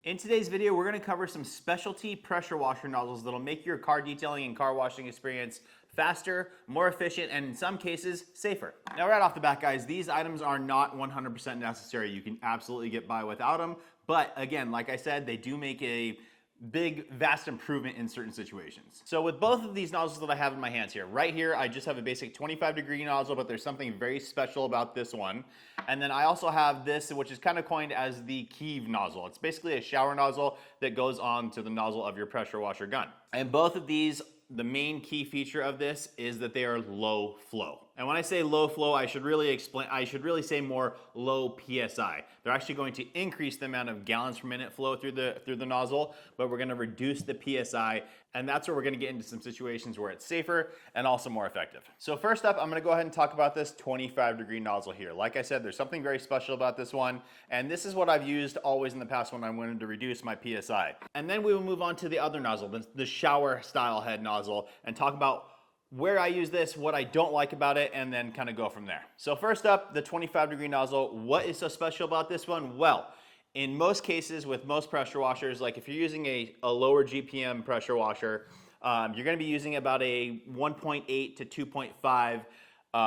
In today's video, we're going to cover some specialty pressure washer nozzles that'll make your car detailing and car washing experience faster, more efficient, and in some cases, safer. Now, right off the bat, guys, these items are not 100% necessary. You can absolutely get by without them. But again, like I said, they do make a big, vast improvement in certain situations. So with both of these nozzles that I have in my hands here, right here, I just have a basic 25-degree nozzle, but there's something very special about this one. And then I also have this, which is kind of coined as the QUIVR nozzle. It's basically a shower nozzle that goes on to the nozzle of your pressure washer gun. And both of these, the main key feature of this is that they are low flow. And when I say low flow, I should really say more low PSI. They're actually going to increase the amount of gallons per minute flow through the nozzle, but we're going to reduce the PSI, and that's where we're going to get into some situations where it's safer and also more effective. So first up, I'm going to go ahead and talk about this 25-degree nozzle here. Like I said, there's something very special about this one, and this is what I've used always in the past when I wanted to reduce my PSI. And then we will move on to the other nozzle, the shower style head nozzle, and talk about where I use this, what I don't like about it, and then kind of go from there. So first up, the 25-degree nozzle. What is so special about this one? Well, in most cases with most pressure washers, like if you're using a lower GPM pressure washer, you're going to be using about a 1.8 to 2.5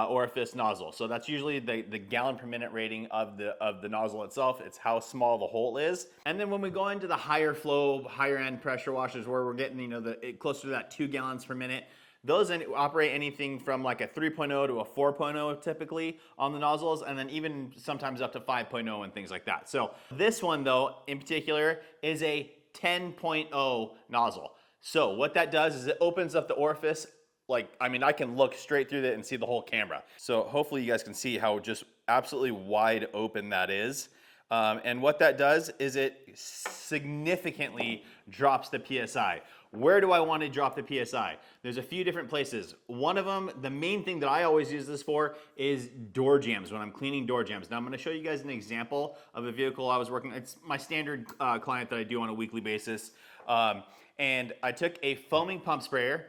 orifice nozzle. So that's usually the gallon per minute rating of the nozzle itself. It's how small the hole is. And then when we go into the higher flow, higher end pressure washers where we're getting closer to that 2 gallons per minute, those operate anything from like a 3.0 to a 4.0 typically on the nozzles, and then even sometimes up to 5.0 and things like that. So this one though, in particular, is a 10.0 nozzle. So what that does is it opens up the orifice. I can look straight through it and see the whole camera. So hopefully you guys can see how just absolutely wide open that is. And what that does is it significantly drops the PSI. Where do I want to drop the PSI? There's a few different places. One of them, the main thing that I always use this for, is door jambs, when I'm cleaning door jambs. Now I'm going to show you guys an example of a vehicle I was working. It's my standard client that I do on a weekly basis. And I took a foaming pump sprayer.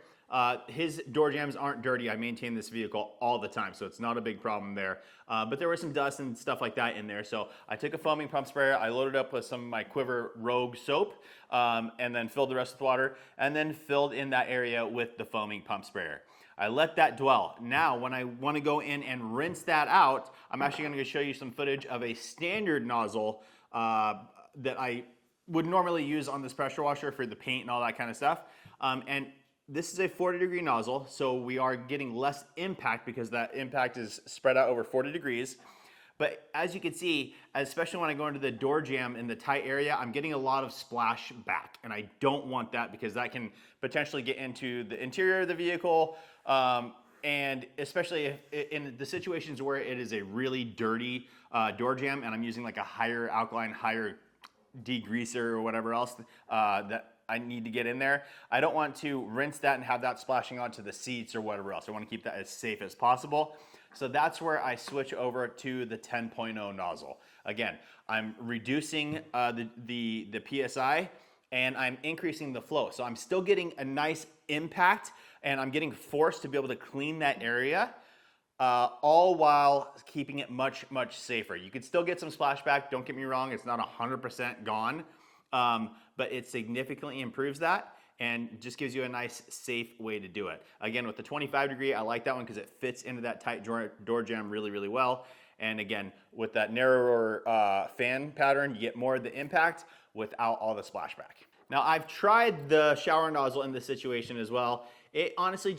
His door jambs aren't dirty. I maintain this vehicle all the time, so it's not a big problem there. But there was some dust and stuff like that in there. So I took a foaming pump sprayer, I loaded up with some of my QUIVR Rogue soap, and then filled the rest with water, and then filled in that area with the foaming pump sprayer. I let that dwell. Now, when I want to go in and rinse that out, I'm actually going to show you some footage of a standard nozzle that I would normally use on this pressure washer for the paint and all that kind of stuff. And this is a 40-degree nozzle, so we are getting less impact because that impact is spread out over 40 degrees. But as you can see, especially when I go into the door jamb in the tight area, I'm getting a lot of splash back, and I don't want that because that can potentially get into the interior of the vehicle, and especially in the situations where it is a really dirty door jamb and I'm using like a higher alkaline, higher degreaser or whatever else that I need to get in there. I don't want to rinse that and have that splashing onto the seats or whatever else. I want to keep that as safe as possible. So that's where I switch over to the 10.0 nozzle. Again, I'm reducing the PSI and I'm increasing the flow. So I'm still getting a nice impact and I'm getting force to be able to clean that area, all while keeping it much, much safer. You could still get some splashback. Don't get me wrong, it's not 100% gone. But it significantly improves that and just gives you a nice, safe way to do it. Again, with the 25-degree, I like that one because it fits into that tight door jamb really, really well. And again, with that narrower fan pattern, you get more of the impact without all the splashback. Now, I've tried the shower nozzle in this situation as well. It honestly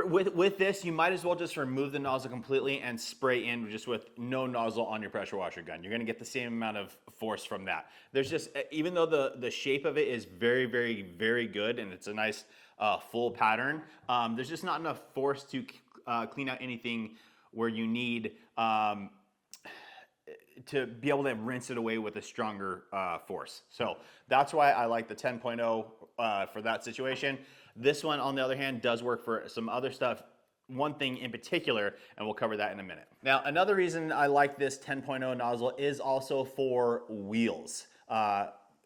with this, you might as well just remove the nozzle completely and spray in just with no nozzle on your pressure washer gun. You're gonna get the same amount of force from that. There's just, even though the shape of it is very, very, very good and it's a nice full pattern, there's just not enough force to clean out anything where you need to be able to rinse it away with a stronger force. So that's why I like the 10.0 for that situation. This one, on the other hand, does work for some other stuff. One thing in particular, and we'll cover that in a minute. Now, another reason I like this 10.0 nozzle is also for wheels.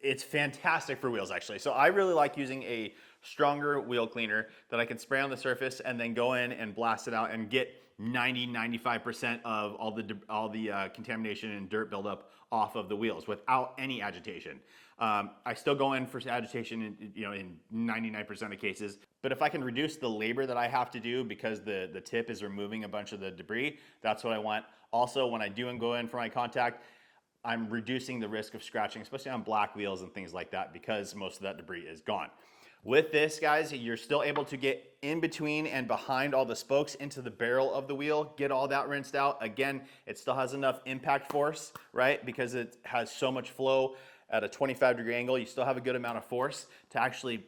It's fantastic for wheels, actually. So I really like using a stronger wheel cleaner that I can spray on the surface and then go in and blast it out and get 95% of all the contamination and dirt buildup off of the wheels without any agitation. I still go in for agitation in 99% of cases. But if I can reduce the labor that I have to do because the tip is removing a bunch of the debris, that's what I want. Also, when I do go in for my contact, I'm reducing the risk of scratching, especially on black wheels and things like that, because most of that debris is gone. With this, guys, you're still able to get in between and behind all the spokes into the barrel of the wheel, get all that rinsed out. Again, it still has enough impact force, right? Because it has so much flow at a 25-degree angle, you still have a good amount of force to actually,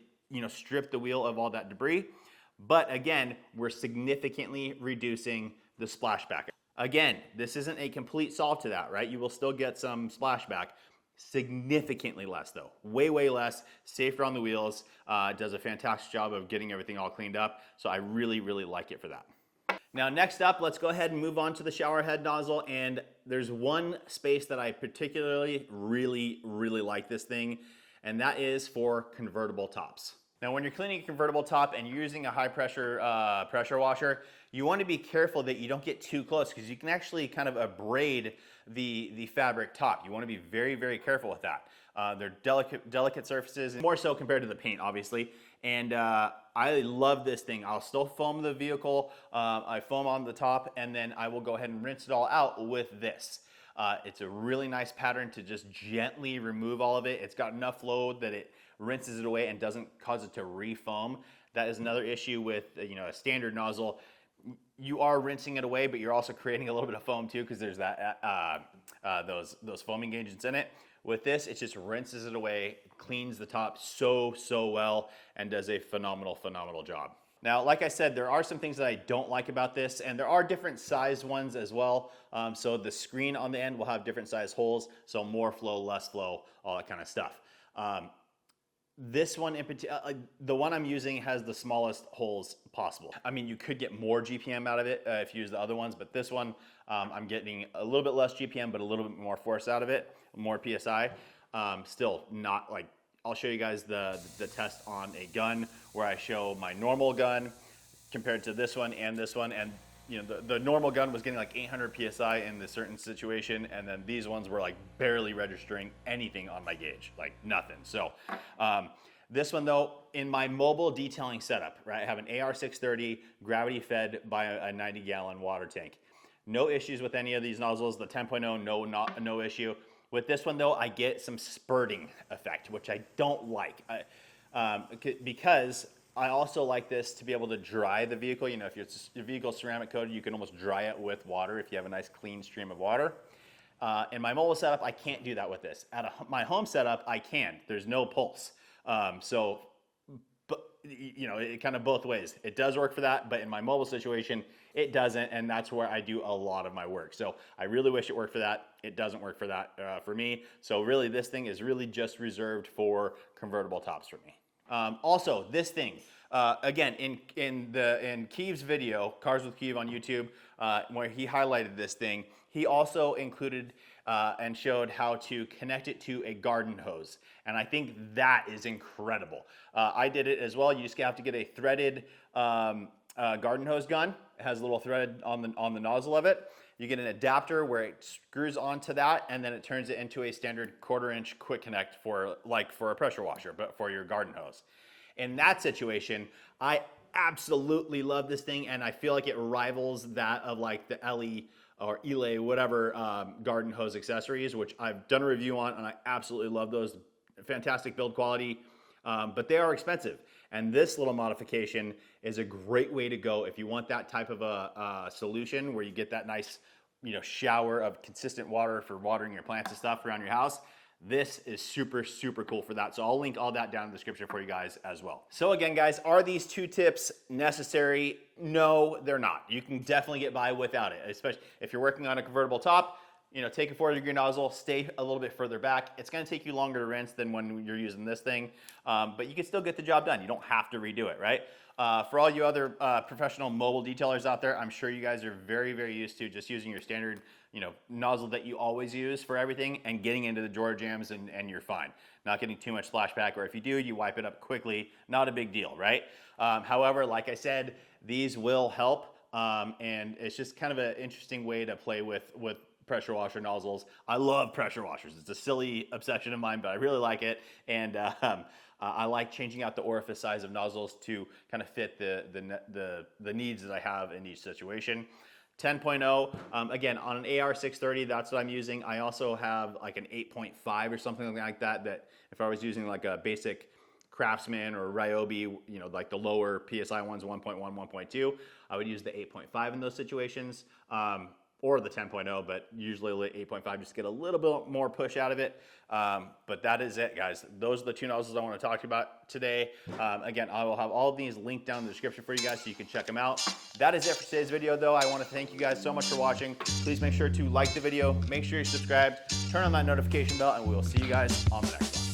strip the wheel of all that debris. But again, we're significantly reducing the splashback. Again, this isn't a complete solve to that, right? You will still get some splashback. Significantly less though, way less, safer on the wheels, does a fantastic job of getting everything all cleaned up, so I really like it for that. Now next up, let's go ahead and move on to the shower head nozzle, and there's one space that I particularly really like this thing, and that is for convertible tops. Now when you're cleaning a convertible top and you're using a high pressure pressure washer, you want to be careful that you don't get too close, because you can actually kind of abrade the fabric top. You want to be very careful with that. They're delicate surfaces, more so compared to the paint, obviously. And I love this thing. I'll still foam the vehicle. I foam on the top, and then I will go ahead and rinse it all out with this. It's a really nice pattern to just gently remove all of it. It's got enough flow that it rinses it away and doesn't cause it to re-foam. That is another issue with a standard nozzle. You are rinsing it away, but you're also creating a little bit of foam too, because there's that those foaming agents in it. With this, it just rinses it away, cleans the top so well, and does a phenomenal job. Now, like I said, there are some things that I don't like about this, and there are different size ones as well. So the screen on the end will have different size holes, so more flow, less flow, all that kind of stuff. This one in particular, the one I'm using has the smallest holes possible. I mean, you could get more GPM out of it if you use the other ones, but this one, I'm getting a little bit less GPM, but a little bit more force out of it, more PSI. Still not like, I'll show you guys the test on a gun where I show my normal gun compared to this one, and the normal gun was getting like 800 PSI in this certain situation, and then these ones were like barely registering anything on my gauge, like nothing. So this one though, in my mobile detailing setup, right, I have an AR630 gravity fed by a 90-gallon water tank. No issues with any of these nozzles. The 10.0, no issue. With this one though, I get some spurting effect, which I don't like, because I also like this to be able to dry the vehicle. If your vehicle's ceramic coated, you can almost dry it with water if you have a nice clean stream of water. In my mobile setup, I can't do that with this. At my home setup, I can. There's no pulse. But it kind of both ways. It does work for that, but in my mobile situation, it doesn't, and that's where I do a lot of my work. So I really wish it worked for that. It doesn't work for that for me. So really, this thing is really just reserved for convertible tops for me. Also, this thing, again, in QUIVR's video, Cars with QUIVR on YouTube, where he highlighted this thing, he also included and showed how to connect it to a garden hose. And I think that is incredible. I did it as well. You just have to get a threaded garden hose gun. It has a little thread on the nozzle of it. You get an adapter where it screws onto that, and then it turns it into a standard 1/4-inch quick connect for a pressure washer, but for your garden hose. In that situation, I absolutely love this thing, and I feel like it rivals that of like the LE or Elay, whatever garden hose accessories, which I've done a review on, and I absolutely love those. Fantastic build quality, but they are expensive. And this little modification is a great way to go if you want that type of a solution where you get that nice, shower of consistent water for watering your plants and stuff around your house. This is super cool for that. So I'll link all that down in the description for you guys as well. So again, guys, are these 2 tips necessary? No, they're not. You can definitely get by without it, especially if you're working on a convertible top. Take a 40-degree nozzle, stay a little bit further back. It's gonna take you longer to rinse than when you're using this thing, but you can still get the job done. You don't have to redo it, right? For all you other professional mobile detailers out there, I'm sure you guys are very used to just using your standard, nozzle that you always use for everything and getting into the drawer jams and you're fine. Not getting too much splashback, or if you do, you wipe it up quickly. Not a big deal, right? However, like I said, these will help, and it's just kind of an interesting way to play with pressure washer nozzles. I love pressure washers. It's a silly obsession of mine, but I really like it. And I like changing out the orifice size of nozzles to kind of fit the needs that I have in each situation. 10.0, again, on an AR630, that's what I'm using. I also have like an 8.5 or something like that, that if I was using like a basic Craftsman or Ryobi, you know, like the lower PSI ones, 1.1, 1.2, I would use the 8.5 in those situations, or the 10.0, but usually 8.5 just get a little bit more push out of it. But that is it, guys. Those are the two nozzles I want to talk to you about today. Again, I will have all of these linked down in the description for you guys so you can check them out. That is it for today's video, though. I want to thank you guys so much for watching. Please make sure to like the video, make sure you're subscribed, turn on that notification bell, and we will see you guys on the next one.